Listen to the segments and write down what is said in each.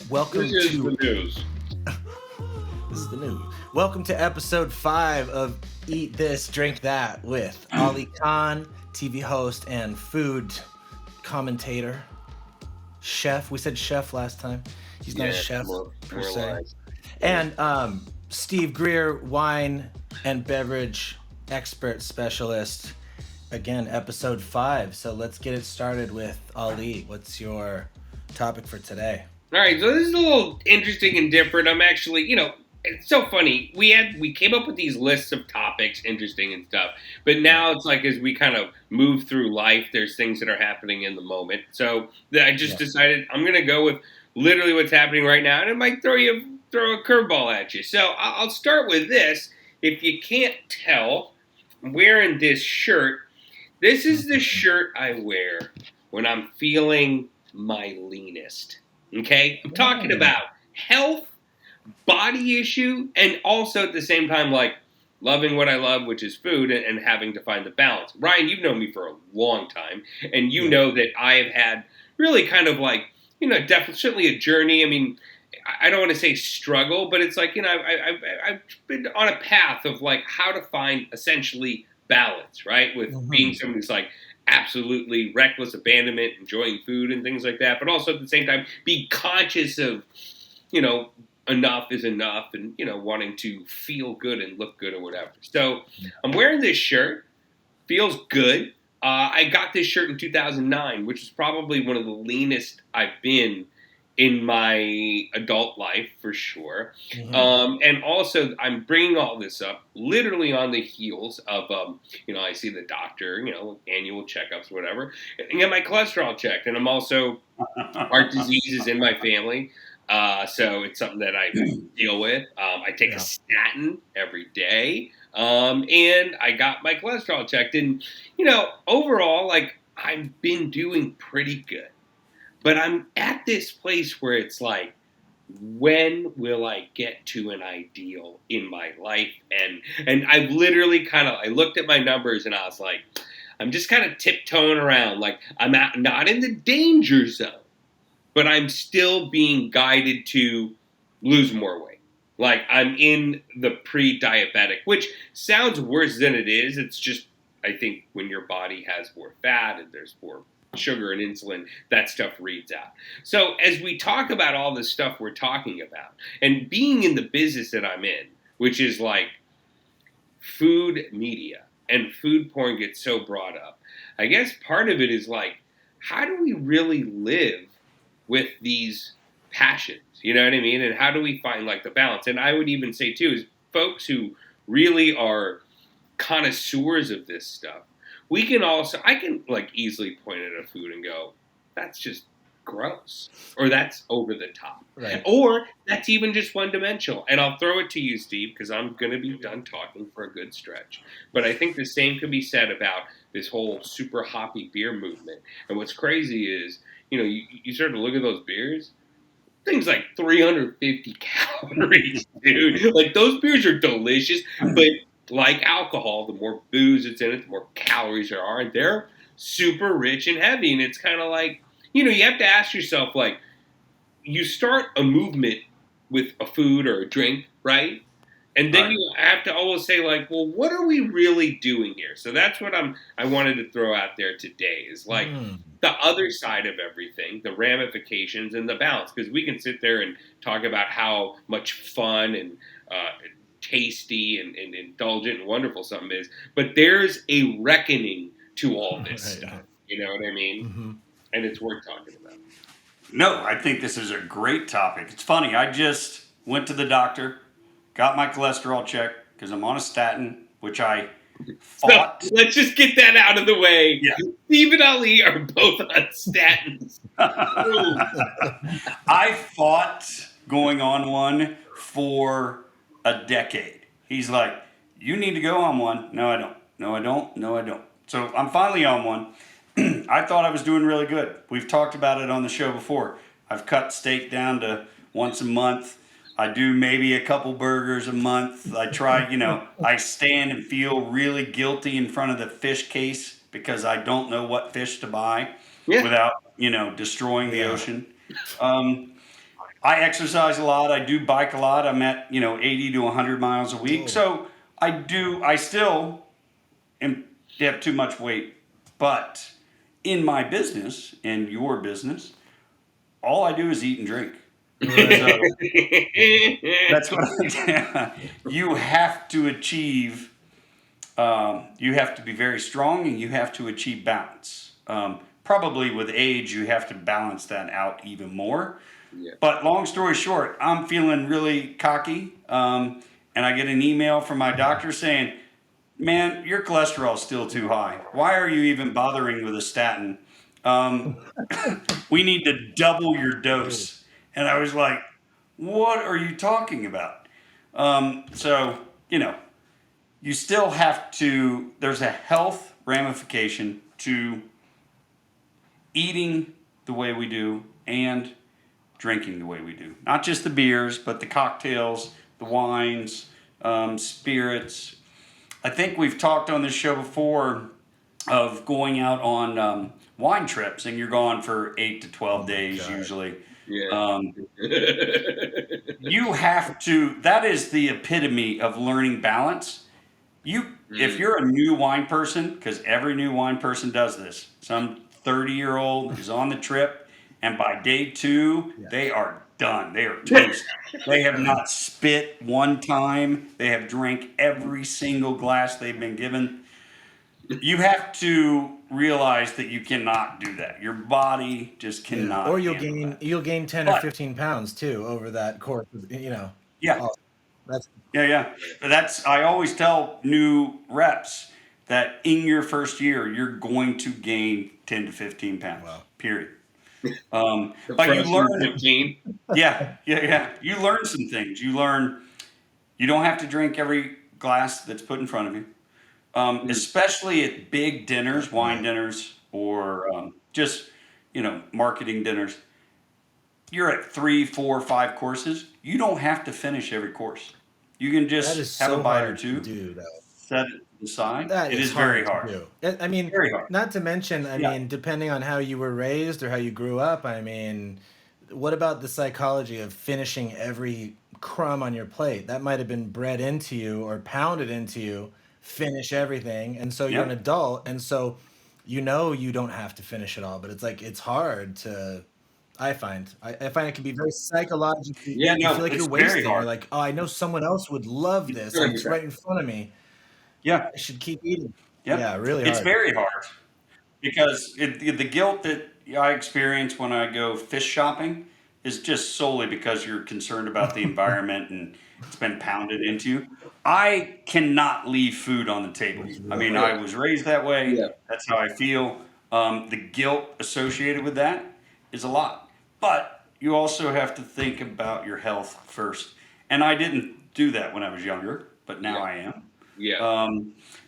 Welcome This is to the news. this is the news. Welcome to episode 5 of Eat This, Drink That with Ali Khan, TV host and food commentator, chef. We said chef last time. He's not a chef per more se. lies. And Steve Greer, wine and beverage expert specialist. Again, episode 5. So let's get it started with Ali. What's your topic for today? All right, so this is a little interesting and different. I'm actually, it's so funny. We came up with these lists of topics, interesting and stuff. But now it's like as we kind of move through life, there's things that are happening in the moment. So I just decided I'm going to go with literally what's happening right now, and it might throw a curveball at you. So I'll start with this. If you can't tell, I'm wearing this shirt. This is the shirt I wear when I'm feeling my leanest. Okay? I'm talking about health, body issue, and also at the same time, like, loving what I love, which is food, and having to find the balance. Ryan, you've known me for a long time, and you know that I have had really kind of like, definitely a journey. I mean, I don't want to say struggle, but it's like, I've been on a path of like how to find essentially balance, right? With being someone who's like absolutely reckless abandonment, enjoying food and things like that, but also at the same time be conscious of, enough is enough and, wanting to feel good and look good or whatever. So I'm wearing this shirt, feels good. I got this shirt in 2009, which is probably one of the leanest I've been in my adult life for sure. And also I'm bringing all this up literally on the heels of, I see the doctor, annual checkups, whatever, and get my cholesterol checked. And I'm also, heart disease is in my family. So it's something that I deal with. I take a statin every day. And I got my cholesterol checked. And, overall, like, I've been doing pretty good. But I'm at this place where it's like, when will I get to an ideal in my life? And I've literally I looked at my numbers and I was like, I'm just kind of tiptoeing around. Like, I'm not in the danger zone, but I'm still being guided to lose more weight. Like, I'm in the pre-diabetic, which sounds worse than it is. It's just, I think, when your body has more fat and there's more sugar and insulin, that stuff reads out. So as we talk about all this stuff we're talking about, and being in the business that I'm in, which is like food media, and food porn gets so brought up, I guess part of it is like, how do we really live with these passions? You know what I mean? And how do we find like the balance? And I would even say too, is folks who really are connoisseurs of this stuff, I can like easily point at a food and go, that's just gross, or that's over the top, Right. or that's even just one dimensional. And I'll throw it to you, Steve, because I'm going to be done talking for a good stretch. But I think the same could be said about this whole super hoppy beer movement. And what's crazy is, you start to look at those beers, things like 350 calories, dude. Like, those beers are delicious, but like alcohol, the more booze that's in it, the more calories there are, and they're super rich and heavy. And it's kind of like, you have to ask yourself, like, you start a movement with a food or a drink, right? And then you have to always say, like, well, what are we really doing here? So that's what I wanted to throw out there today, is like the other side of everything, the ramifications and the balance. Because we can sit there and talk about how much fun and tasty and indulgent and wonderful something is, but there's a reckoning to all this stuff. You know what I mean? And it's worth talking about. No, I think this is a great topic. It's funny. I just went to the doctor, got my cholesterol checked because I'm on a statin, which I fought. So, let's just get that out of the way. Yeah. Steve and Ali are both on statins. I fought going on one for a decade. He's like, you need to go on one. No, I don't. No, I don't. No, I don't. So I'm finally on one. I thought I was doing really good. We've talked about it on the show before. I've cut steak down to once a month. I do maybe a couple burgers a month. I try, I stand and feel really guilty in front of the fish case because I don't know what fish to buy without, destroying the ocean. I exercise a lot. I do bike a lot. I'm at 80 to 100 miles a week. Whoa. So I still have too much weight. But in my business and your business, all I do is eat and drink. So that's what you have to achieve. You have to be very strong and you have to achieve balance. Probably with age, you have to balance that out even more. Yeah. But long story short, I'm feeling really cocky. And I get an email from my doctor saying, man, your cholesterol's still too high. Why are you even bothering with a statin? We need to double your dose. And I was like, what are you talking about? So, you still have to, there's a health ramification to eating the way we do and drinking the way we do. Not just the beers, but the cocktails, the wines, spirits. I think we've talked on this show before of going out on wine trips, and you're gone for 8 to 12 days God. usually. Yeah. You have to, that is the epitome of learning balance. If you're a new wine person, because every new wine person does this, some 30-year-old is on the trip, and by day 2, they are done. They are toast. They have not spit one time. They have drank every single glass they've been given. You have to realize that you cannot do that. Your body just cannot. Or handle that. you'll gain 10 or 15 pounds too over that course. Yeah. Oh, that's Yeah. But I always tell new reps that in your first year, you're going to gain 10 to 15 pounds. Wow. Period. But you learn. 15. Yeah. You learn some things. You learn you don't have to drink every glass that's put in front of you. Especially at big dinners, wine dinners, or just marketing dinners. You're at 3, 4, 5 courses. You don't have to finish every course. You can that just is have so a bite or hard two. to do, though. Set it to the side. That It is is very to hard. do. I mean, Very hard. not to mention, Yeah. mean, depending on how you were raised or how you grew up, I mean, what about the psychology of finishing every crumb on your plate? That might have been bred into you or pounded into you. Finish everything, and so you're an Yep. adult, and so you don't have to finish it all, but it's like it's hard to. I find it can be very psychologically. Yeah, You feel no, like it's you're very wasting. You're hard. like, oh, I know someone else would love this, and it's right in front of me. Yeah. I should keep eating. Yep. Yeah, really It's hard. very hard because the guilt that I experience when I go fish shopping is just solely because you're concerned about the environment and it's been pounded into you. I cannot leave food on the table. I mean, I was raised that way. Yeah. That's how I feel. The guilt associated with that is a lot. But you also have to think about your health first. And I didn't do that when I was younger, but now Yeah. I am. Yeah.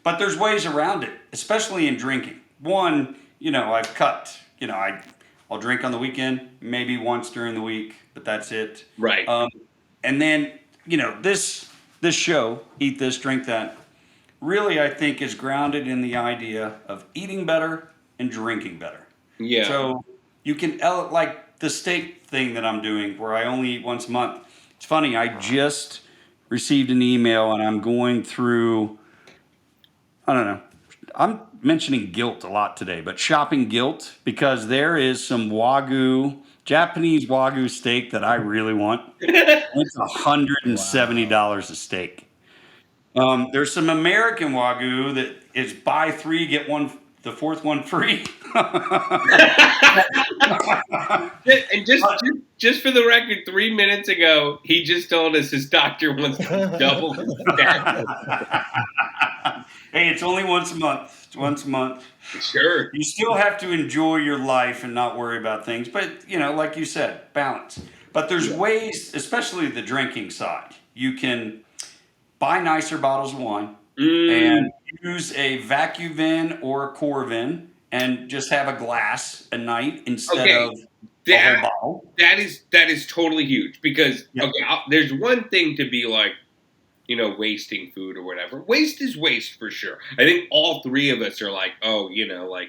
But there's ways around it, especially in drinking. One, I've cut, I'll drink on the weekend, maybe once during the week, but that's it. Right. And then, this show, Eat This, Drink That, really I think is grounded in the idea of eating better and drinking better. Yeah. So you can, like the steak thing that I'm doing where I only eat once a month. It's funny, I just received an email and I'm going through, I don't know, I'm mentioning guilt a lot today, but shopping guilt because there is some Japanese Wagyu steak that I really want. It's $170 a steak. There's some American Wagyu that is buy 3, get the 4th one free. And just for the record, 3 minutes ago, he just told us his doctor wants to double his staff. Hey, it's only once a month. It's once a month. Sure. You still have to enjoy your life and not worry about things. But, like you said, balance. But there's ways, especially the drinking side. You can buy nicer bottles of wine and use a Vacuvin or a Corvin and just have a glass a night instead of a whole bottle. That is totally huge because there's one thing to be like, wasting food or whatever. Waste is waste for sure. I think all 3 of us are like, oh, I'm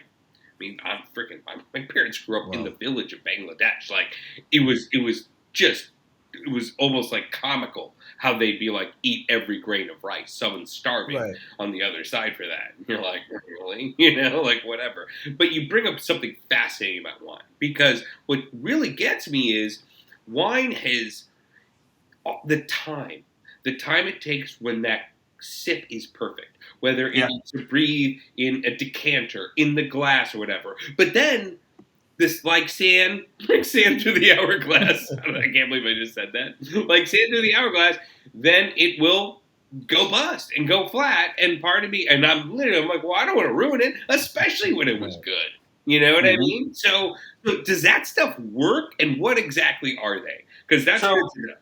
freaking. My parents grew up in the village of Bangladesh. Like, it was just it was almost like comical how they'd be like, eat every grain of rice. Someone's starving Right. on the other side for that. And you're like, really? Like whatever. But you bring up something fascinating about wine, because what really gets me is wine has the time it takes when that sip is perfect, whether it needs to breathe in a decanter, in the glass, or whatever. But then this, like sand through the hourglass. I can't believe I just said that. Like sand through the hourglass, then it will go bust and go flat. And part of me, and I'm like, well, I don't want to ruin it, especially when it was good. You know what I mean? So does that stuff work? And what exactly are they? Because that's good to know.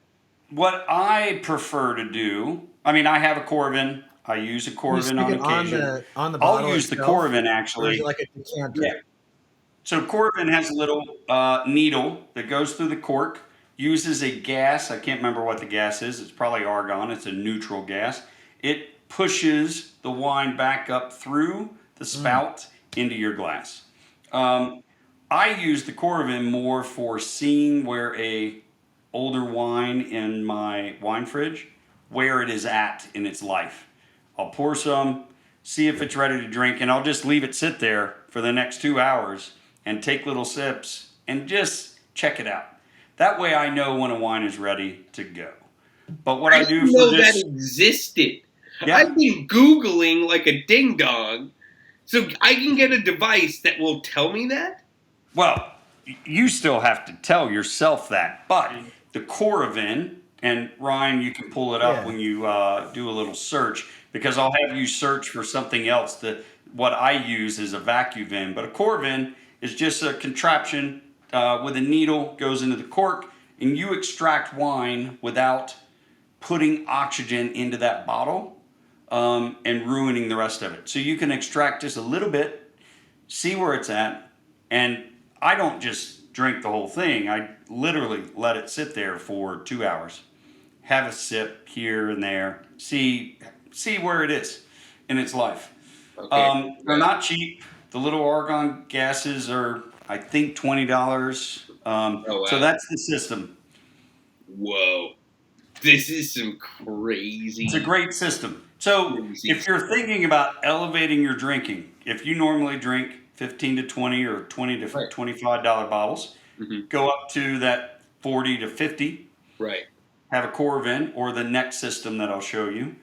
What I prefer to do, I mean, I have a Corvin. I use a Corvin on occasion. On the bottle I'll use the itself, Corvin or is actually. it like a decanter? Yeah. So Corvin has a little needle that goes through the cork, uses a gas. I can't remember what the gas is. It's probably argon. It's a neutral gas. It pushes the wine back up through the spout into your glass. I use the Corvin more for seeing where a older wine in my wine fridge, where it is at in its life. I'll pour some, see if it's ready to drink, and I'll just leave it sit there for the next 2 hours and take little sips and just check it out. That way I know when a wine is ready to go. But what I do didn't for know this... that existed. Yeah. I've been Googling like a ding dong, so I can get a device that will tell me that? Well, you still have to tell yourself that. But the Corvin, and Ryan, you can pull it up when you do a little search, because I'll have you search for something else. What I use is a Vacuvin, but a Corvin is just a contraption with a needle, goes into the cork, and you extract wine without putting oxygen into that bottle and ruining the rest of it. So you can extract just a little bit, see where it's at, and I don't just drink the whole thing. I literally let it sit there for 2 hours. Have a sip here and there. See where it is in its life. Okay. They're not cheap. The little argon gases are, I think, $20. Wow. So that's the system. Whoa. This is some crazy... It's a great system. So if you're thinking about elevating your drinking, if you normally drink 15 to 20 or 20 to $25 bottles, go up to that 40 to 50. Right. Have a Corvin or the next system that I'll show you.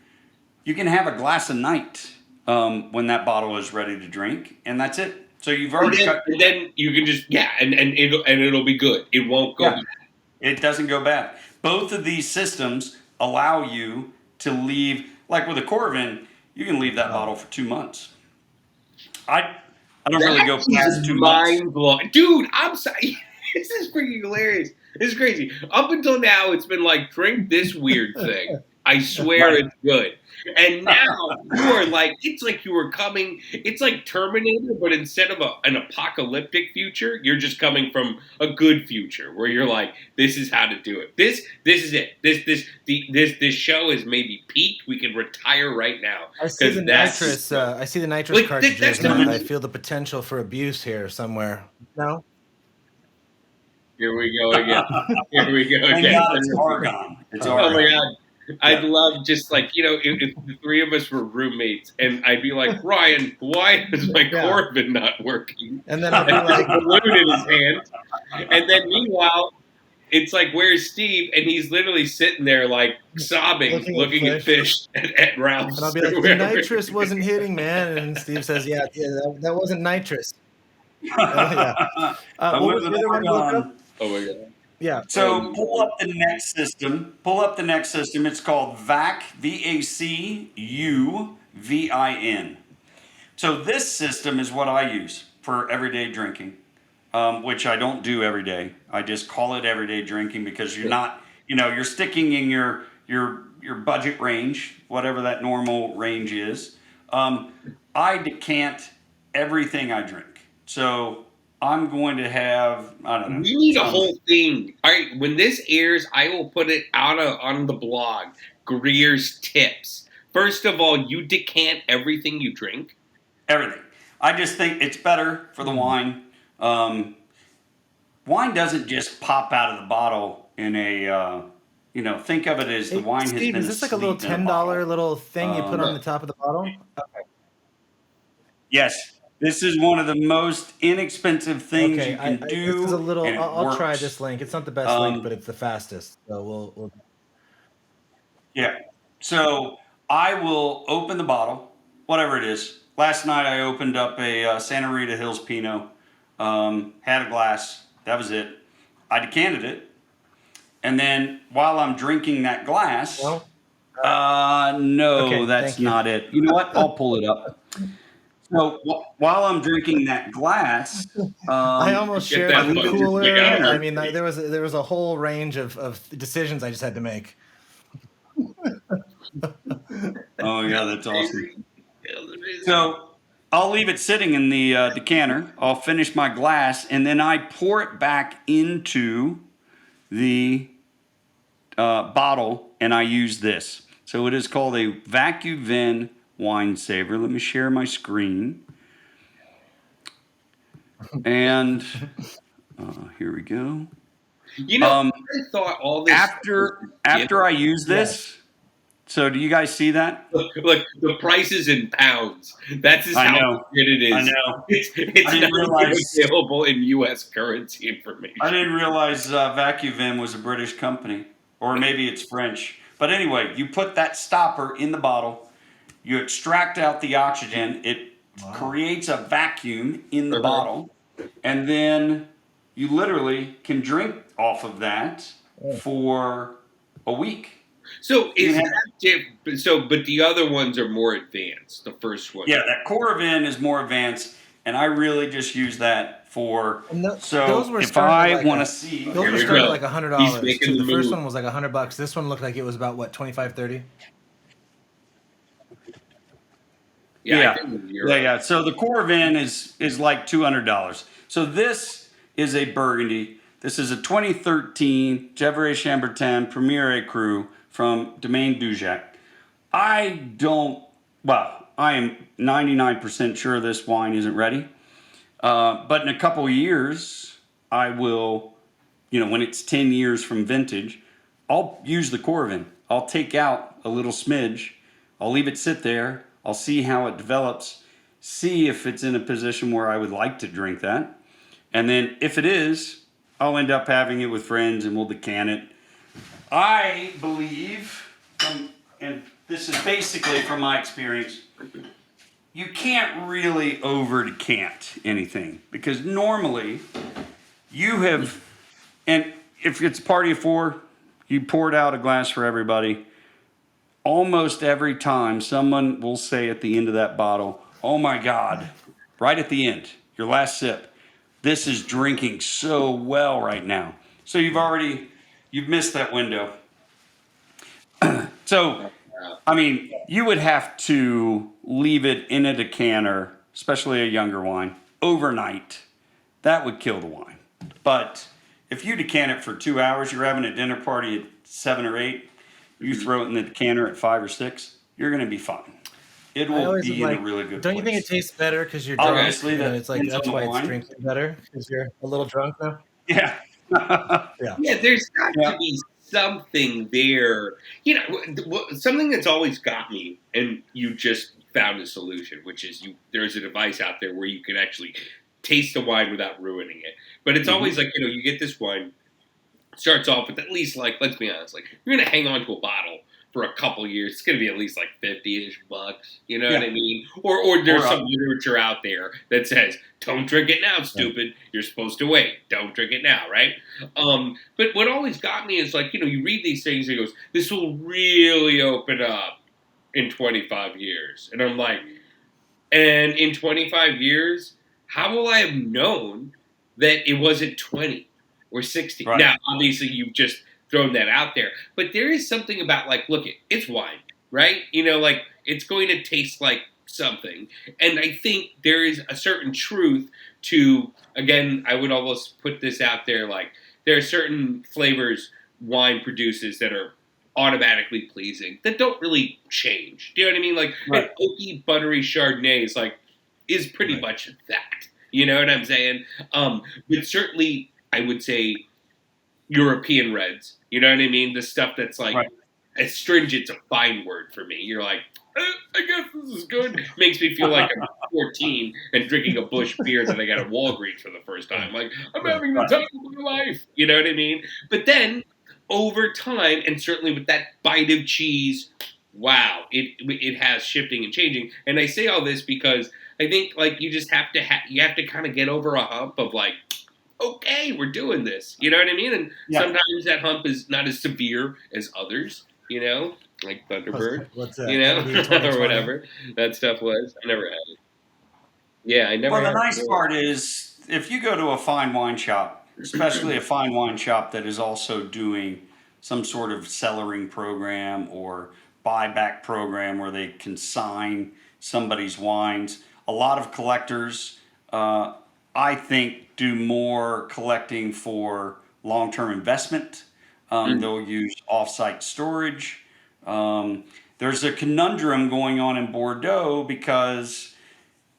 You can have a glass a night when that bottle is ready to drink, and that's it. So you've already and then you can just and it'll be good. It won't go bad. It doesn't go bad. Both of these systems allow you to leave, like with a Corvin, you can leave that bottle for 2 months. I don't really go past 2 months. Mind-blowing. Dude, I'm sorry. This is freaking hilarious. This is crazy. Up until now, it's been like, drink this weird thing. I swear it's good. And now you are like, it's like you were coming, it's like Terminator, but instead of an apocalyptic future, you're just coming from a good future where you're like, this is how to do it. This is it. This show is maybe peaked. We can retire right now. I see the nitrous cartridges, and I feel the potential for abuse here somewhere. No? Here we go again. Thank God it's argon. It's argon. Oh my God. I'd love just like, if the three of us were roommates and I'd be like, Ryan, why is my Corvin not working? And then I'd be like, a balloon in his hand. And then meanwhile, it's like, where's Steve? And he's literally sitting there like sobbing, looking at fish at Ralph's. And I'll be like, the nitrous wasn't hitting, man. And Steve says, that wasn't nitrous. What was the other one to look up? Oh my God. Yeah. So pull up the next system. It's called VAC, VACUVIN. So this system is what I use for everyday drinking, which I don't do every day. I just call it everyday drinking because you're not, you're sticking in your budget range, whatever that normal range is. I decant everything I drink. So I'm going to have, I don't know. We need a whole thing. All right, when this airs, I will put it out on the blog. Greer's tips. First of all, you decant everything you drink. Everything. I just think it's better for the wine. Wine doesn't just pop out of the bottle in a think of it as the Hey, wine has Steve, been is this like a little asleep in a $10 bottle. little thing you put on No. the top of the bottle? Okay. Yes, this is one of the most inexpensive things Okay, you can this is a do, little. and it I'll try works. this link. It's not the best link, but it's the fastest. So we'll. Yeah. So I will open the bottle, whatever it is. Last night I opened up a Santa Rita Hills Pinot, had a glass. That was it. I decanted it. And then while I'm drinking that glass, No? no, Okay, that's thank you. not it. You know what? I'll pull it up. So while I'm drinking that glass, I almost Get shared that the leave it fucking in the cooler. thing out of I decanter. mean, there was a whole range of decisions I just had to make. Oh yeah, that's awesome. Amazing. So I'll leave it sitting in the decanter. I'll finish my glass, and then I pour it back into the bottle, and I use this. So it is called a Vacuvin wine saver. Let me share my screen. And here we go. I thought all this After I use this, so do you guys see that? Look, the price is in pounds. That's just I how know. good it is. I know. It's I didn't not realize- even available in U.S. currency information. I didn't realize Vacuvin was a British company, or maybe it's French. But anyway, you put that stopper in the bottle, you extract out the oxygen, it creates a vacuum in the bottle, and then you literally can drink off of that for a week. So is that different? So, but the other ones are more advanced. The first one, Yeah, that Coravin is more advanced, and I really just use that for. Those were if starting I like want to see, those were we starting go. like He's $100. making The the first move. one was like $100. This one looked like it was about what, 25, 30? I think you're right. yeah. So the Coravin is like $200. So this is a Burgundy. This is a 2013 Gevrey Chambertin Premier Cru from Domaine Dujac. I am 99% sure this wine isn't ready. But in a couple of years, I will, when it's 10 years from vintage, I'll use the Coravin. I'll take out a little smidge. I'll leave it sit there. I'll see how it develops. See if it's in a position where I would like to drink that. And then if it is, I'll end up having it with friends and we'll decant it. I believe, and this is basically from my experience, you can't really over decant anything because normally you have, and if it's a party of four, you poured out a glass for everybody. Almost every time someone will say at the end of that bottle, oh my God, right at the end, your last sip, this is drinking so well right now. So you've missed that window. So, I mean, you would have to leave it in a decanter, especially a younger wine, overnight. That would kill the wine. But if you decant it for 2 hours, you're having a dinner party at 7 or 8, you throw it in the decanter at 5 or 6, you're going to be fine. It will be in a really good Don't place. you think it tastes better because you're drunk? Obviously, It's like depends that's on the why it's wine. drinking better because you're a little drunk now. Yeah. Yeah, there's got to be something there. Something that's always got me, and you just found a solution, which is there's a device out there where you can actually taste the wine without ruining it. But it's always like, you get this wine, starts off with at least, like, let's be honest, like, you're going to hang on to a bottle for a couple years. It's going to be at least like $50-ish. You know what I mean? Or there's some literature out there that says, don't drink it now, stupid. You're supposed to wait. Don't drink it now, right? But what always got me is, like, you read these things and it goes, this will really open up in 25 years. And I'm like, and in 25 years, how will I have known that it wasn't 20 or 60? Right. Now, obviously, you've just thrown that out there. But there is something about, like, look, it's wine, right? Like, it's going to taste like something. And I think there is a certain truth to, again, I would almost put this out there, like, there are certain flavors wine produces that are automatically pleasing that don't really change. Do you know what I mean? Like, an oaky, buttery Chardonnay is pretty much that. You know what I'm saying? But certainly, I would say European reds. You know what I mean? The stuff that's like Right. astringent's a fine word for me. You're like, I guess this is good. Makes me feel like I'm 14 and drinking a Busch beer that I got at Walgreens for the first time. Like, I'm having the Right. time of my life. You know what I mean? But then over time, and certainly with that bite of cheese, wow, it has shifting and changing. And I say all this because I think like you just have to you have to kind of get over a hump of like, okay, we're doing this. You know what I mean? And Yeah. sometimes that hump is not as severe as others, you know, like Thunderbird, What's you know, Enemy 2020? or whatever that stuff was. I never had it. Yeah, I never Well, the had nice it. part is if you go to a fine wine shop, especially a fine wine shop that is also doing some sort of cellaring program or buyback program where they consign somebody's wines, a lot of collectors, I think, do more collecting for long-term investment. They'll use off-site storage. There's a conundrum going on in Bordeaux because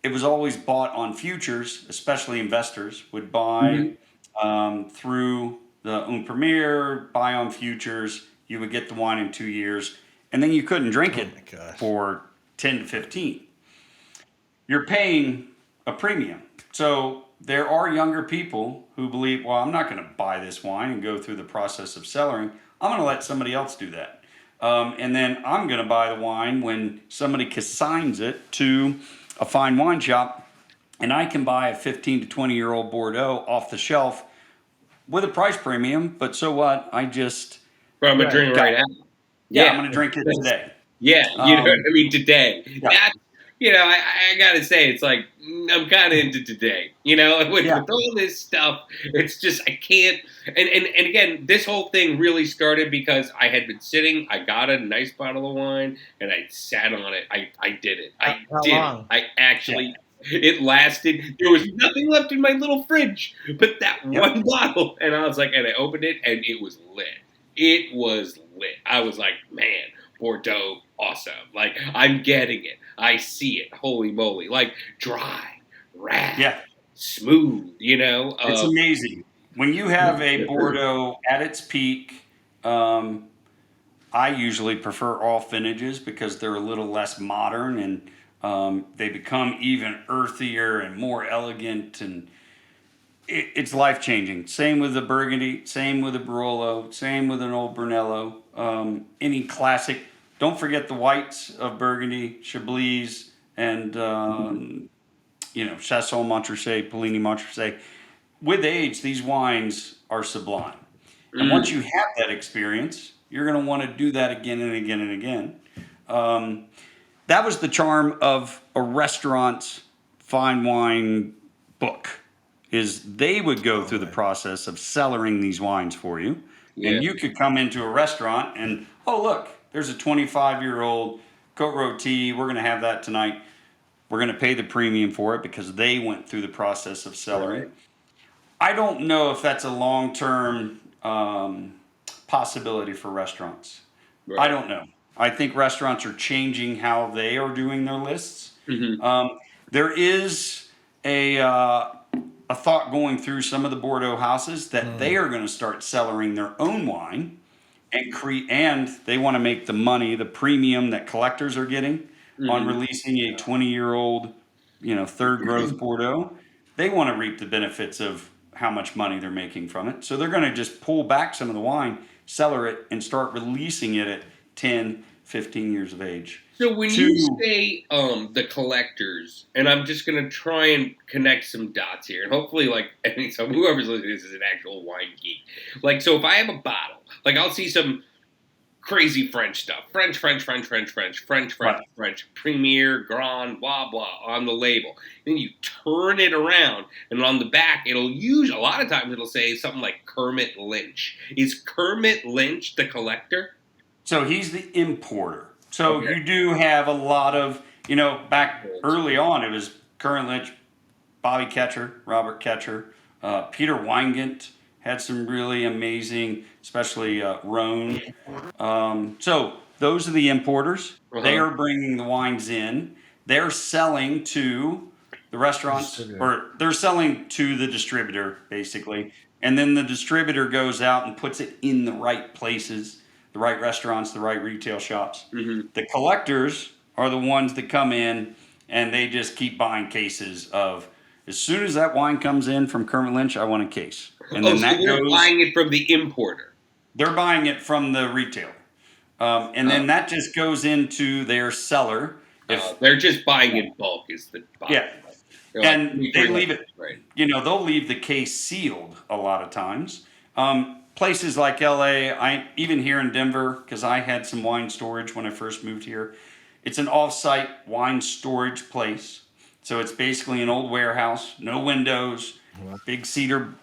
it was always bought on futures, especially investors would buy Mhm. through the Un Premier, buy on futures. You would get the wine in 2 years, and then you couldn't drink Oh it my gosh. for 10 to 15. You're paying a premium. So there are younger people who believe, well, I'm not going to buy this wine and go through the process of cellaring. I'm going to let somebody else do that. And then I'm going to buy the wine when somebody consigns it to a fine wine shop, and I can buy a 15 to 20-year-old Bordeaux off the shelf with a price premium. But so what? I just From a Right. drink got, right now. yeah, I'm Yeah. going to drink it today. Yeah, you know what Um, I mean? Today. yeah, That, you know, I got to say, it's like, I'm kind of into today. You know, yeah, with all this stuff, it's just, I can't. And again, this whole thing really started because I had been sitting, I got a nice bottle of wine, and I sat on it. I did it. I How did it. long? I yeah, actually, it lasted. There was nothing left in my little fridge but that yep. one bottle. And I was like, and I opened it, and it was lit. It was lit. I was like, man. Bordeaux, awesome. Like, I'm getting it. I see it. Holy moly. Like, dry, rad, Yeah. smooth, you know? It's amazing. When you have a Bordeaux at its peak, I usually prefer all finishes because they're a little less modern and they become even earthier and more elegant, and it's life changing. Same with the Burgundy, same with the Barolo, same with an old Brunello. Any classic. Don't forget the whites of Burgundy, Chablis, and Chasson Montrachet, Polini Montrachet. With age, these wines are sublime. And once you have that experience, you're going to want to do that again and again and again. That was the charm of a restaurant's fine wine book, is they would go through the process of cellaring these wines for you. Yeah. And you could come into a restaurant and, oh, look, there's a 25-year-old Cote Rôtie. We're going to have that tonight. We're going to pay the premium for it because they went through the process of cellaring. Right. I don't know if that's a long-term possibility for restaurants. Right. I don't know. I think restaurants are changing how they are doing their lists. There is a thought going through some of the Bordeaux houses that they are going to start cellaring their own wine and they want to make the money, the premium that collectors are getting on releasing a 20-year-old, third growth Bordeaux. They want to reap the benefits of how much money they're making from it. So they're going to just pull back some of the wine, cellar it, and start releasing it at 10, 15 years of age. So when you say the collectors, and I'm just gonna try and connect some dots here, and hopefully, like, so whoever's listening to this is an actual wine geek. Like, so if I have a bottle, like, I'll see some crazy French stuff, French, Premier, Grand, blah blah on the label. Then you turn it around, and on the back, it'll use a lot of times it'll say something like Kermit Lynch. Is Kermit Lynch the collector? So he's the importer. So you do have a lot of, back early on, it was Kermit Lynch, Bobby Ketcher, Robert Ketcher, Peter Weingart had some really amazing, especially Rhone. So those are the importers. They are bringing the wines in. They're selling to the restaurants, or they're selling to the distributor, basically. and then the distributor goes out and puts it in the right places, the right restaurants, the right retail shops. Mm-hmm. The collectors are the ones that come in and they just keep buying cases of, as soon as that wine comes in from Kermit Lynch, I want a case. And then So that they're goes, buying it from the importer. they're buying it from the retailer. And then that just goes into their cellar. They're just buying in bulk is the bottom. Yeah. They're And like, they leave it, right. they'll leave the case sealed a lot of times. Places like LA, even here in Denver, because I had some wine storage when I first moved here. It's an off-site wine storage place. So it's basically an old warehouse, no windows, big cedar,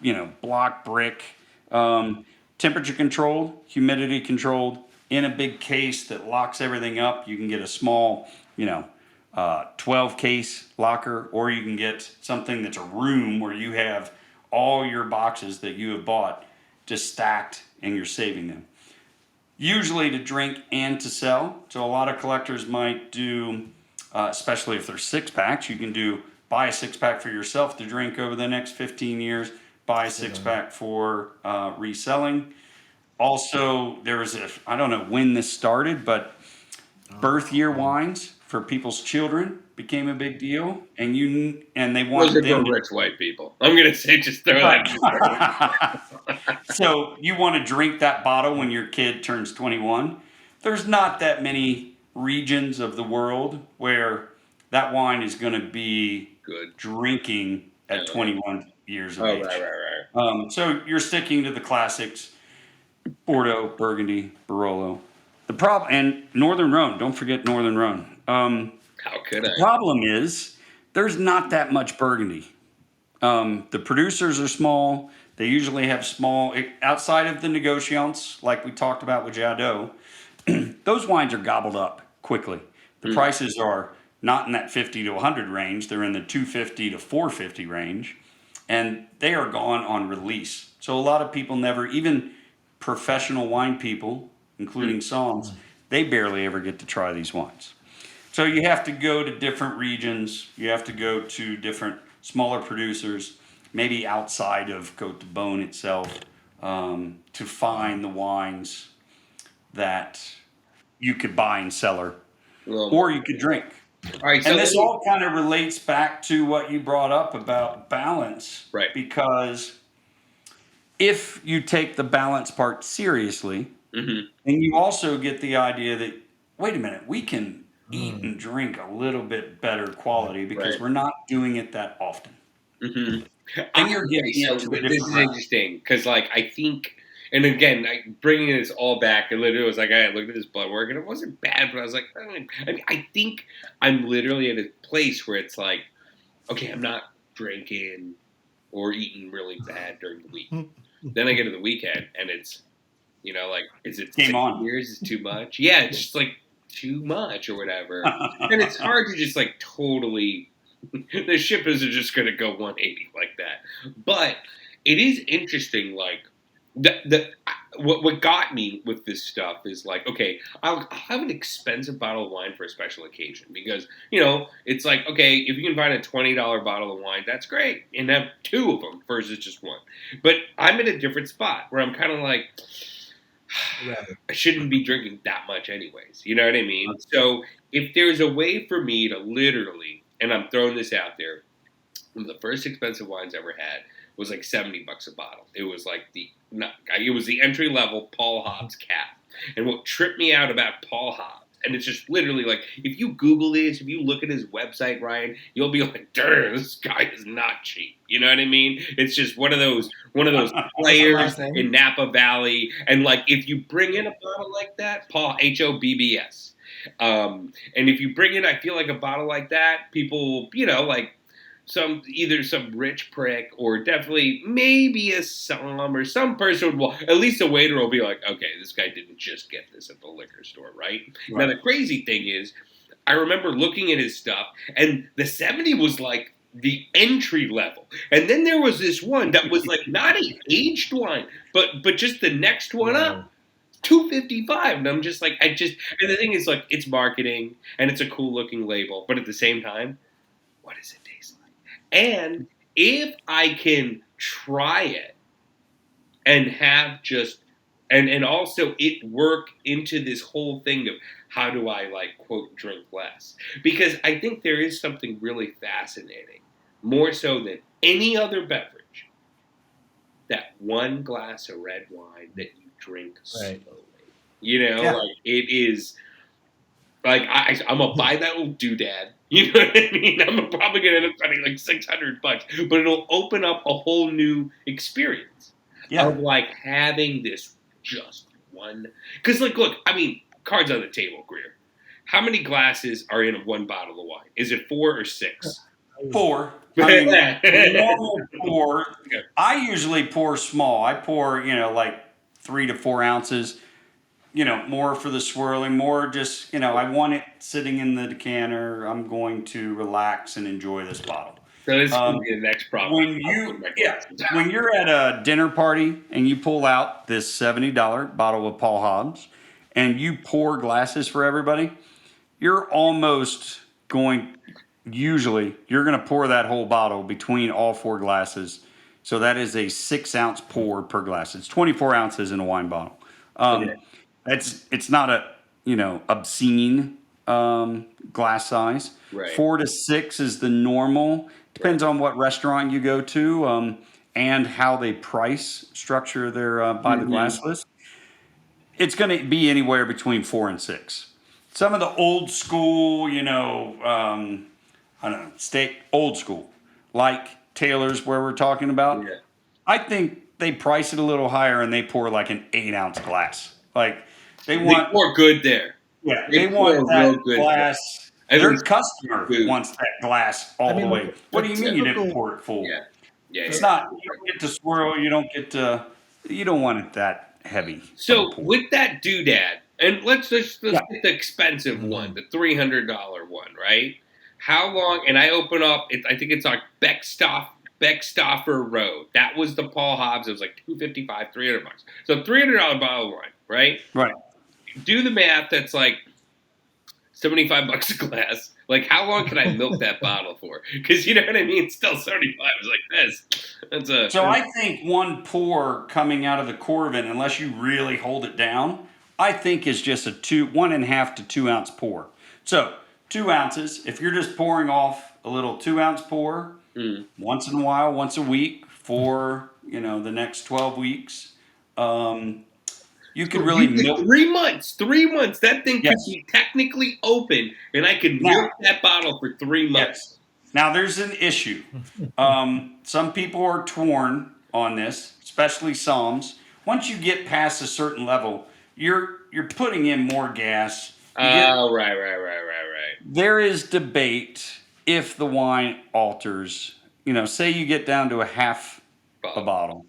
block brick, temperature controlled, humidity controlled, in a big case that locks everything up. You can get a small, 12 case locker, or you can get something that's a room where you have all your boxes that you have bought just stacked and you're saving them. Usually to drink and to sell. So a lot of collectors might do, especially if they're 6-packs, you can buy a 6-pack for yourself to drink over the next 15 years, buy a 6-pack for reselling. Also, I don't know when this started, but birth year wines for people's children became a big deal, and they wanted Those are them for rich white people. I'm gonna say just throw that. So you want to drink that bottle when your kid turns 21. There's not that many regions of the world where that wine is going to be Good drinking at 21 years of age. Right. So you're sticking to the classics: Bordeaux, Burgundy, Barolo. The problem, and Northern Rhone. Don't forget Northern Rhone. How could I? The problem is there's not that much Burgundy. The producers are small. They usually have small, outside of the negociants, like we talked about with Jadot, those wines are gobbled up quickly. The prices are not in that 50 to 100 range. They're in the 250 to 450 range. And they are gone on release. So a lot of people never, even professional wine people, including Psalms, they barely ever get to try these wines. So you have to go to different regions. You have to go to different smaller producers, maybe outside of Côte de Beaune itself, to find the wines that you could buy and cellar, or you could drink. All right, so And this all kind of relates back to what you brought up about balance, right? Because if you take the balance part seriously, Mm-hmm. then you also get the idea that, wait a minute, we can eat and drink a little bit better quality because we're not doing it that often. Mm-hmm. And you're getting So this is interesting because, I think, and again, bringing this all back, and literally was like, I looked at this blood work, and it wasn't bad, but I was like, I think I'm literally at a place where it's like, okay, I'm not drinking or eating really bad during the week. Then I get to the weekend, and it's, is it 6 years is too much? Yeah, it's just too much or whatever, and it's hard to just totally. The ship isn't just going to go 180 like that. But it is interesting, what got me with this stuff is okay, I'll have an expensive bottle of wine for a special occasion because, it's okay, if you can find a $20 bottle of wine, that's great, and have 2 of them versus just 1. But I'm in a different spot where I'm kind of I shouldn't be drinking that much anyways. You know what I mean? So if there's a way for me to literally, and I'm throwing this out there, one of the first expensive wines I ever had was $70 a bottle. It was it was the entry level Paul Hobbs cap. And what tripped me out about Paul Hobbs, and it's just literally if you Google this, if you look at his website, Ryan, you'll be like, "Darn, this guy is not cheap." You know what I mean? It's just one of those players in Napa Valley, and if you bring in a bottle like that, Paul HOBBS. And if you bring in, I feel a bottle like that, people, either some rich prick or definitely maybe a som or some person will, at least a waiter will be like, okay, this guy didn't just get this at the liquor store, right? Now, the crazy thing is, I remember looking at his stuff, and the 70 was the entry level. And then there was this one that was not an aged wine, but just the next one up. $255, and I'm just and the thing is it's marketing and it's a cool looking label, but at the same time, what does it taste like? And if I can try it and have just and also it work into this whole thing of how do I like quote drink less? Because I think there is something really fascinating, more so than any other beverage, that one glass of red wine that you drink slowly. Right. You know, Yeah. like it is like I'm gonna buy that little doodad. You know what I mean? I'm probably gonna end up spending like $600, but it'll open up a whole new experience Yeah. of like having this just one. Because like, look, I mean, cards on the table, Greer. How many glasses are in one bottle of wine? Is it 4 or 6? 4. I mean, normal pour. I usually pour small. I pour, like 3 to 4 ounces. More for the swirling, more just, I want it sitting in the decanter. I'm going to relax and enjoy this bottle. So this is going to be the next problem. When you're at a dinner party and you pull out this $70 bottle of Paul Hobbs and you pour glasses for everybody, you're almost usually you're going to pour that whole bottle between all 4 glasses. So that is a 6-ounce pour per glass. It's 24 ounces in a wine bottle. It's not a obscene glass size. Right. 4 to 6 is the normal. Depends on what restaurant you go to and how they price structure their by the glass list. It's going to be anywhere between 4 and 6. Some of the old school, I don't know, old school, like Taylor's where we're talking about. Yeah. I think they price it a little higher and they pour like an 8-ounce glass. Like they pour good there. Yeah, they want that glass. Their customer food. wants that glass all the way. What do you mean you didn't pour it full? Yeah. It's not. You don't get to swirl. You don't want it that heavy. So with that doodad, and let's get the expensive one, the $300 one, right? How long? And I open up. I think it's on Beckstoffer Road. That was the Paul Hobbs. It was like $255, $300. So $300 bottle of wine, right? Right. Do the math. That's like $75 a glass. Like, how long can I milk that bottle for? Because you know what I mean. It's still 75. It's like this. So I think one pour coming out of the Corvin, unless you really hold it down, I think is just a 1.5 to 2 ounce pour. So 2 ounces. If you're just pouring off a little 2 ounce pour once in a while, once a week for the next 12 weeks. You could really milk 3 months. 3 months. That thing could be technically open, and I could milk that bottle for 3 months. Yes. Now there's an issue. Some people are torn on this, especially Psalms. Once you get past a certain level, you're putting in more gas. Right. There is debate if the wine alters. Say you get down to a half a bottle.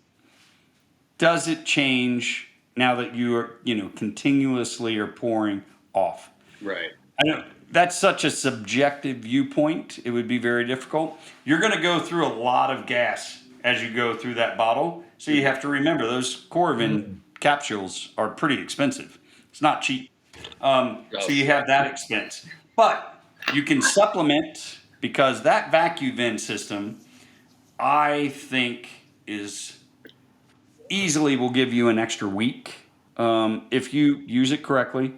Does it change now that you are, continuously are pouring off? Right. I know that's such a subjective viewpoint. It would be very difficult. You're going to go through a lot of gas as you go through that bottle. So you have to remember those Corvin capsules are pretty expensive. It's not cheap. So you have that expense. But you can supplement because that Vacuvin system, I think, is easily will give you an extra week if you use it correctly.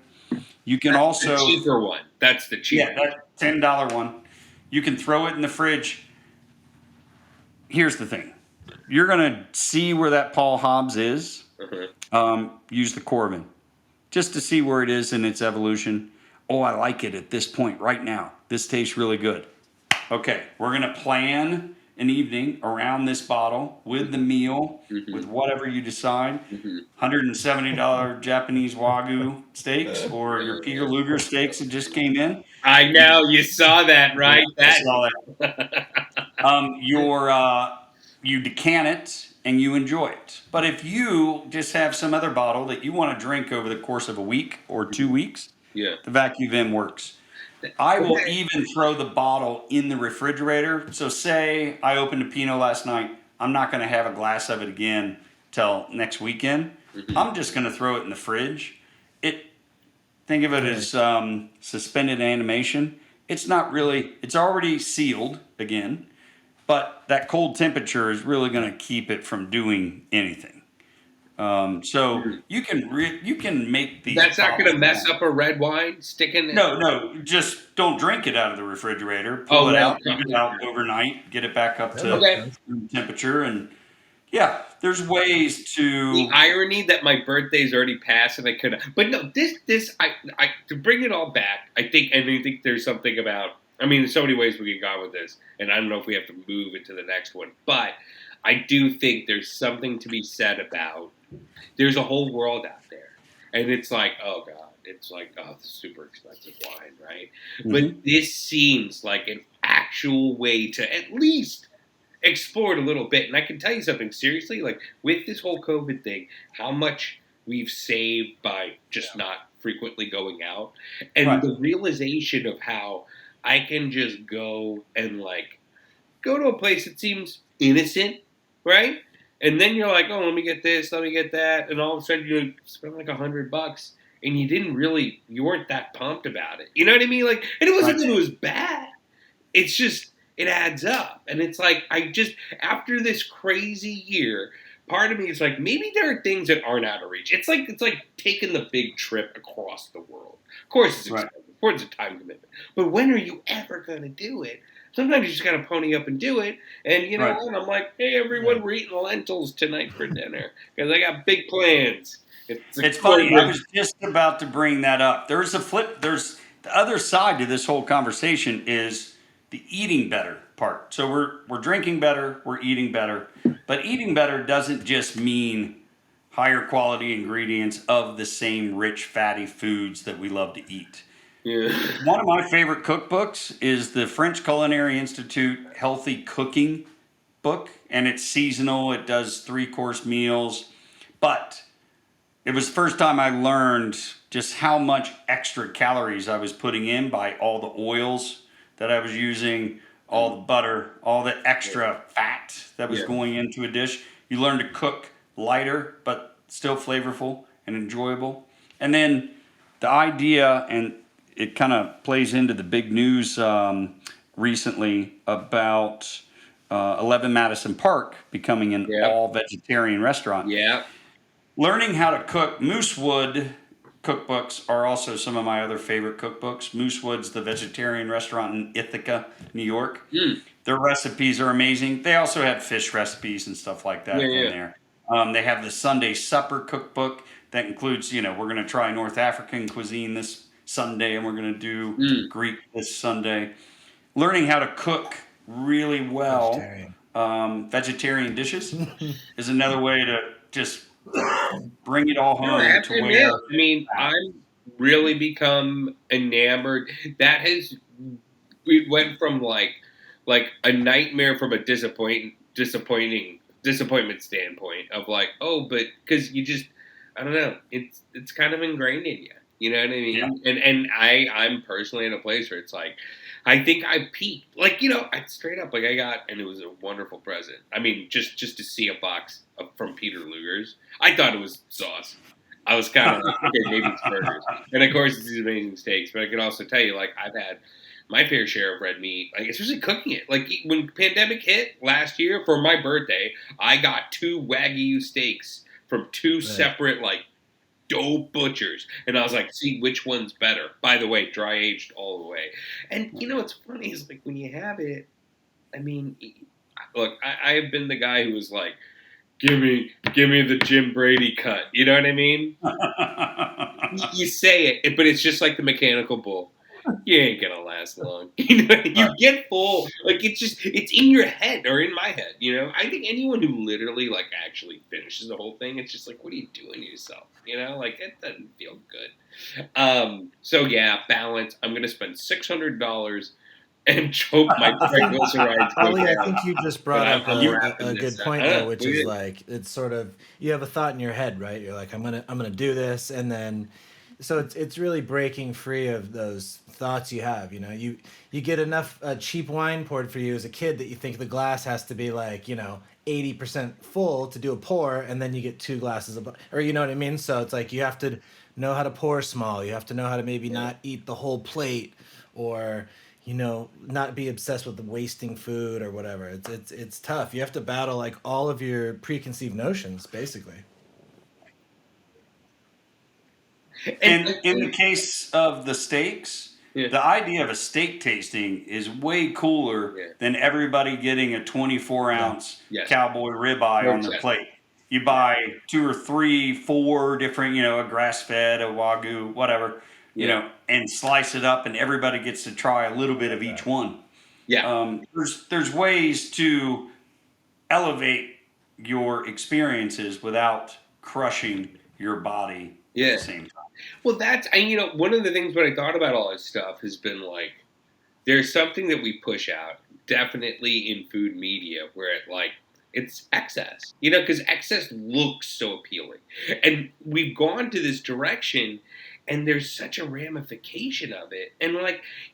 You can also the cheaper one. That's the cheaper. Yeah, that $10 one. You can throw it in the fridge. Here's the thing: you're gonna see where that Paul Hobbs is. Use the Corvin just to see where it is in its evolution. Oh, I like it at this point right now. This tastes really good. Okay, we're gonna plan an evening around this bottle with the meal, with whatever you decide. $170 Japanese Wagyu steaks or your Peter Luger steaks that just came in. I know, you saw that, right? I saw that. You decant it and you enjoy it. But if you just have some other bottle that you want to drink over the course of a week or 2 weeks, the Vacuvin works. I will even throw the bottle in the refrigerator. So say I opened a Pinot last night. I'm not going to have a glass of it again till next weekend. I'm just going to throw it in the fridge. Think of it as suspended animation. It's not really, it's already sealed again, but that cold temperature is really going to keep it from doing anything. So you can make these. That's not going to mess pops. up a red wine. Sticking it. No, just don't drink it out of the refrigerator. Pull Oh, it right. out, leave it out overnight, get it back up That to makes Okay. sense. room temperature, and yeah, there's ways The to. irony that my birthday's already passed and I could have, but no, I to bring it all back. I think there's something about. I mean, there's so many ways we can go with this, and I don't know if we have to move it to the next one, but I do think there's something to be said about. There's a whole world out there, and it's like, oh god, it's like, oh, it's super expensive wine, right? But Mhm. this seems like an actual way to at least explore it a little bit. And I can tell you something seriously, like with this whole COVID thing, how much we've saved by just not frequently going out, and Right. the realization of how I can just go and like go to a place that seems innocent, right? And then you're like, oh, let me get this, let me get that, and all of a sudden you spend like $100, and you weren't that pumped about it. You know what I mean? Like, and it wasn't Right. that it was bad. It's just it adds up, and it's like I just after this crazy year, part of me is like maybe there are things that aren't out of reach. It's like taking the big trip across the world. Of course, it's Right. expensive. Of course, it's a time commitment. But when are you ever going to do it? Sometimes you just got to pony up and do it. And you know Right. what? I'm like, hey, everyone, we're eating lentils tonight for dinner because I got big plans. It's funny. I was just about to bring that up. There's a flip. There's the other side to this whole conversation is the eating better part. So we're drinking better, we're eating better, but eating better doesn't just mean higher quality ingredients of the same rich fatty foods that we love to eat. Yeah. One of my favorite cookbooks is the French Culinary Institute Healthy Cooking book, and it's seasonal. It does 3-course meals, but it was the first time I learned just how much extra calories I was putting in by all the oils that I was using, all the butter, all the extra fat that was Yeah. going into a dish. You learn to cook lighter, but still flavorful and enjoyable. And then the idea, and it kind of plays into the big news recently about 11 Madison Park becoming an Yeah. all vegetarian restaurant. Yeah. Learning how to cook Moosewood cookbooks are also some of my other favorite cookbooks. Moosewood's the vegetarian restaurant in Ithaca, New York. Mm. Their recipes are amazing. They also have fish recipes and stuff like that Yeah. in Yeah. there. They have the Sunday Supper cookbook that includes, we're going to try North African cuisine this Sunday and we're going to do Mm. Greek this Sunday. Learning how to cook really well vegetarian dishes is another way to just bring it all No, I home have to to admit. where. I mean, I'm really become enamored. We went from like a nightmare from a disappointment standpoint of like, oh, but because you just, I don't know, it's kind of ingrained in you. You know what I mean? Yeah. And I'm personally in a place where it's like, I think I peaked. Like, I straight up, like I got, and it was a wonderful present. I mean, just to see a box from Peter Luger's, I thought it was sauce. I was kind of like, okay, maybe it's burgers. And of course, it's these amazing steaks. But I can also tell you, like, I've had my fair share of red meat, like, especially cooking it. Like, when pandemic hit last year for my birthday, I got 2 Wagyu steaks from 2 separate, like, dope butchers. And I was like, see which one's better. By the way, dry aged all the way. And what's funny is like when you have it, I mean, look, I have been the guy who was like, give me the Jim Brady cut. You know what I mean? You say it, but it's just like the mechanical bull. You ain't gonna last long. You get full. Like it's in your head or in my head. I think anyone who literally like actually finishes the whole thing, it's just like, what are you doing to yourself? Like it doesn't feel good. So yeah, balance. I'm gonna spend $600 and choke my triglycerides. Ali, I think you just brought up I'm a wrapping good this up. point though, which is Weird. like it's sort of you have a thought in your head, right? You're like, I'm gonna do this, and then so it's really breaking free of those thoughts you have. You get enough cheap wine poured for you as a kid that you think the glass has to be like 80% full to do a pour, and then you get 2 glasses of, or you know what I mean. So it's like you have to know how to pour small. You have to know how to maybe not eat the whole plate, or not be obsessed with the wasting food or whatever. It's tough. You have to battle like all of your preconceived notions, basically. And in the case of the steaks, yeah, the idea of a steak tasting is way cooler yeah, than everybody getting a 24 Yeah. ounce yes, cowboy ribeye on their 100%. plate. You buy 2 or 3, 4 different, a grass fed, a wagyu, whatever, Yeah, and slice it up, and everybody gets to try a little bit of each one. yeah, There's ways to elevate your experiences without crushing your body at yeah. the same time. Well, one of the things when I thought about all this stuff has been like, there's something that we push out, definitely in food media, where it's excess, because excess looks so appealing, and we've gone to this direction, and there's such a ramification of it, and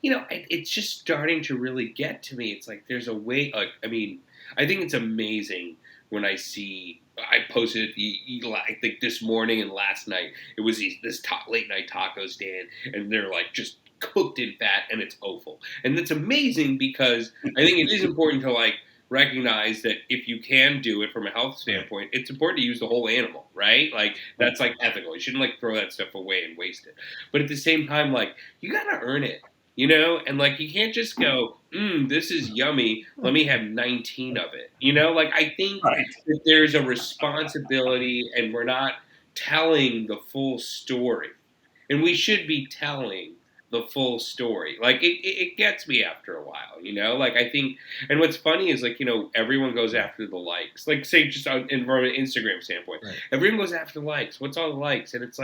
it's just starting to really get to me. It's like there's a way, I mean, I think it's amazing when I see. I posted I think this morning and last night. It was this late night taco stand, and they're like just cooked in fat, and it's awful. And that's amazing because I think it is important to recognize that if you can do it from a health standpoint, it's important to use the whole animal, right? Like that's ethical. You shouldn't throw that stuff away and waste it. But at the same time, you gotta earn it. And you can't just go, this is yummy. Let me have 19 of it. I think Right. that there's a responsibility, and we're not telling the full story. And we should be telling the full story. It gets me after a while, I think, and what's funny is everyone goes after the likes. Say just from an Instagram standpoint, Right. everyone goes after the likes. What's all the likes? And it's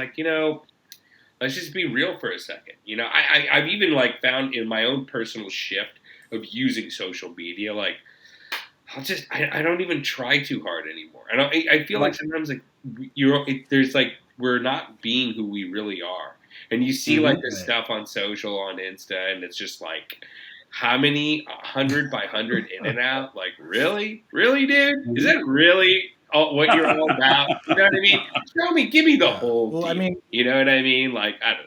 let's just be real for a second. I've even found in my own personal shift of using social media, I don't even try too hard anymore. I feel like sometimes we're not being who we really are. And you see this Right. stuff on social, on Insta, and it's just how many 100 by 100 in and out? Really, dude? Is that really what you're all about? You know what I mean? Show me, give me the whole Well, deal. I mean, You know what I mean? I don't know.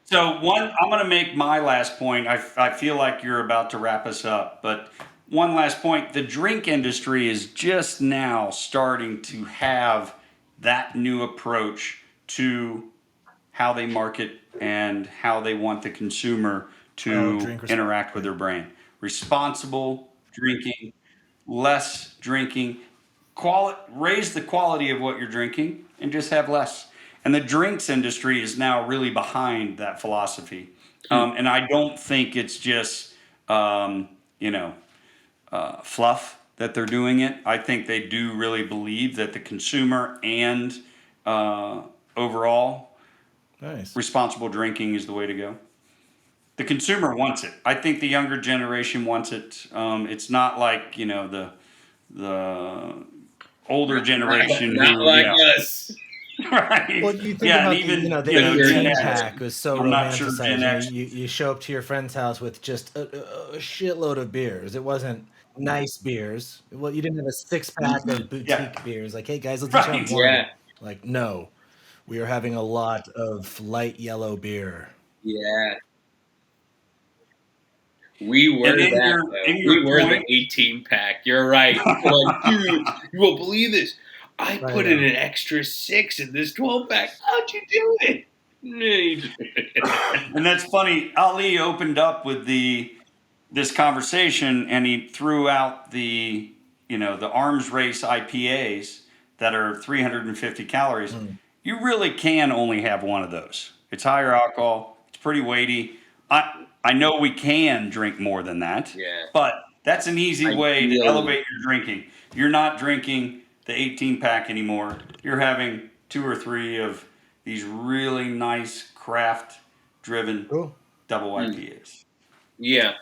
So I'm going to make my last point. I feel like you're about to wrap us up, but one last point. The drink industry is just now starting to have that new approach to how they market and how they want the consumer to drink interact with their brand. Responsible drinking, less drinking, raise the quality of what you're drinking, and just have less. And the drinks industry is now really behind that philosophy. And I don't think it's just, fluff that they're doing it. I think they do really believe that the consumer and overall nice. responsible drinking is the way to go. The consumer wants it. I think the younger generation wants it. It's not like the older generation Not who, like us. right? Well, you think Yeah, about and even the Gen 18 X. pack was so I'm not sure romanticized. Gen X. You show up to your friend's house with just a shitload of beers. It wasn't nice beers. Well, you didn't have a 6-pack of boutique Yeah. beers. Hey guys, let's each Right. have one. Yeah. No, we are having a lot of light yellow beer. Yeah. We were And in that, your though. in We your were the point, 18-pack. You're right. Dude, you won't believe this. I put in an extra 6 in this 12-pack. How'd you do it? and that's funny. Ali opened up with this conversation, and he threw out the arms race IPAs that are 350 calories. You really can only have one of those. It's higher alcohol. It's pretty weighty. I know we can drink more than that, Yeah. but that's an easy way to Ideally. elevate your drinking. You're not drinking the 18-pack anymore. You're having 2 or 3 of these really nice craft-driven double IPAs. Yeah.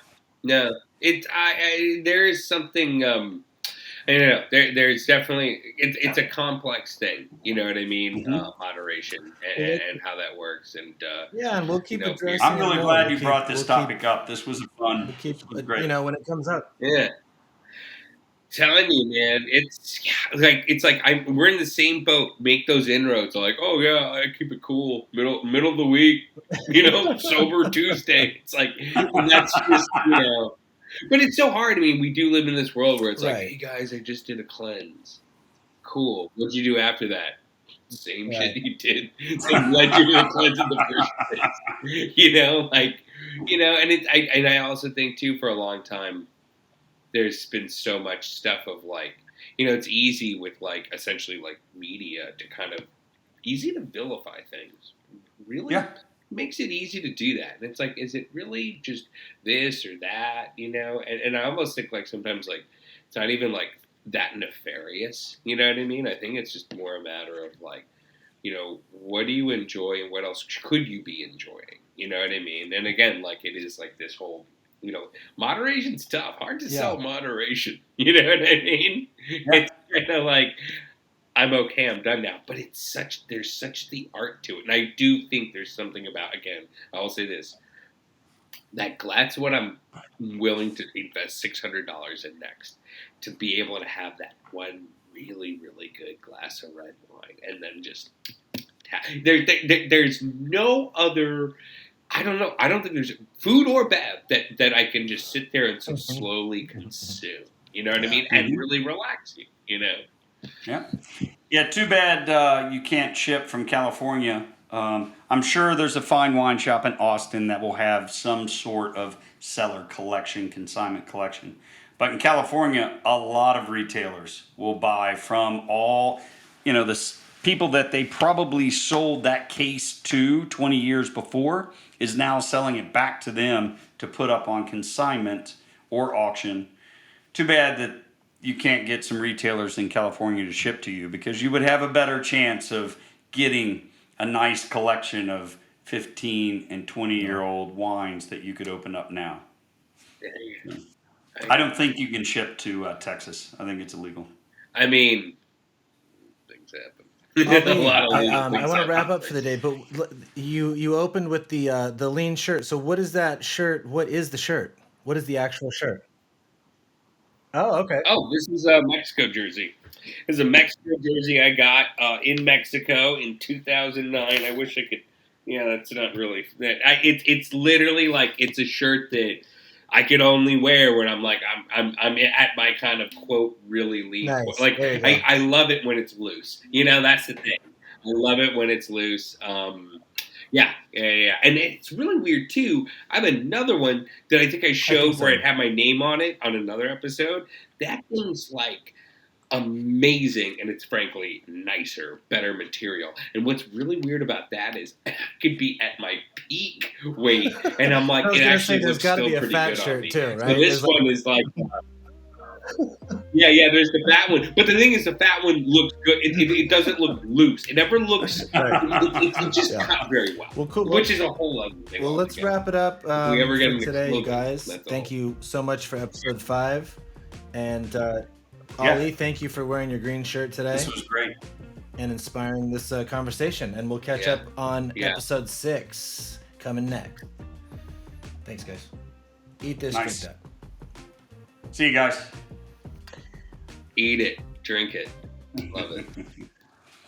No. There is something. I don't know. There's definitely it's a complex thing. You know what I mean? Moderation and how that works. And and we'll keep addressing. I'm really it more. glad We'll you keep- brought this we'll topic keep- up. This was fun. We'll keep, This was great. when it comes up. yeah. Telling you, man, we're in the same boat. Make those inroads. Oh yeah, I keep it cool. Middle of the week, sober Tuesday. It's that's just But it's so hard. I mean, we do live in this world where it's Right. hey guys, I just did a cleanse. Cool. What'd you do after that? same Right. shit you did that led you to the cleanse in the first place. And I also think too, for a long time, there's been so much stuff of like, it's easy with like essentially like media to kind of easy to vilify things. Really Yeah. makes it easy to do that. And it's like, is it really just this or that, And I almost think like sometimes like it's not even like that nefarious, you know what I mean? I think it's just more a matter of like, what do you enjoy and what else could you be enjoying? You know what I mean? And again, like it is like this whole, moderation's tough. Hard to sell moderation. You know what I mean? Yeah. It's kind of like, I'm okay, I'm done now. But there's such the art to it. And I do think there's something about, again, I will say this, that's what I'm willing to invest $600 in next, to be able to have that one really, really good glass of red wine. And then just, there's no other, I don't know, I don't think there's food or bev that I can just sit there and so slowly consume. You know what I mean? And really relax you, Yeah, too bad you can't ship from California. I'm sure there's a fine wine shop in Austin that will have some sort of cellar collection, consignment collection. But in California, a lot of retailers will buy from all, the people that they probably sold that case to 20 years before is now selling it back to them to put up on consignment or auction. Too bad that you can't get some retailers in California to ship to you, because you would have a better chance of getting a nice collection of 15 and 20-year-old wines that you could open up now. I don't think you can ship to Texas. I think it's illegal. I mean, things happen. I want to wrap up for the day, but you opened with the lean shirt. So what is that shirt? What is the shirt? What is the actual shirt? Oh, okay. Oh, this is a Mexico jersey. This is a Mexico jersey I got in Mexico in 2009. I wish I could. Yeah, that's not really. It's literally like it's a shirt that I could only wear when I'm like I'm at my kind of quote really lean. Nice. Quote. Like I love it when it's loose. That's the thing. I love it when it's loose. Yeah. And it's really weird, too. I have another one that I think I showed where it had my name on it on another episode. That thing's, like, amazing, and it's, frankly, nicer, better material. And what's really weird about that is I could be at my peak weight, and I'm like, it actually looks still pretty good on me. Too, right? So this one is, like... Yeah, there's the fat one. But the thing is, the fat one looks good. It doesn't look loose. It never looks... It just cut very well. Well, cool. Which is a whole other thing. Well, let's wrap it up if we ever get for today, you guys. Thank you so much for episode 5. And Ollie, thank you for wearing your green shirt today. This was great. And inspiring this conversation. And we'll catch up on episode 6 coming next. Thanks, guys. Eat this, drink that. See you guys. Eat it, drink it, love it.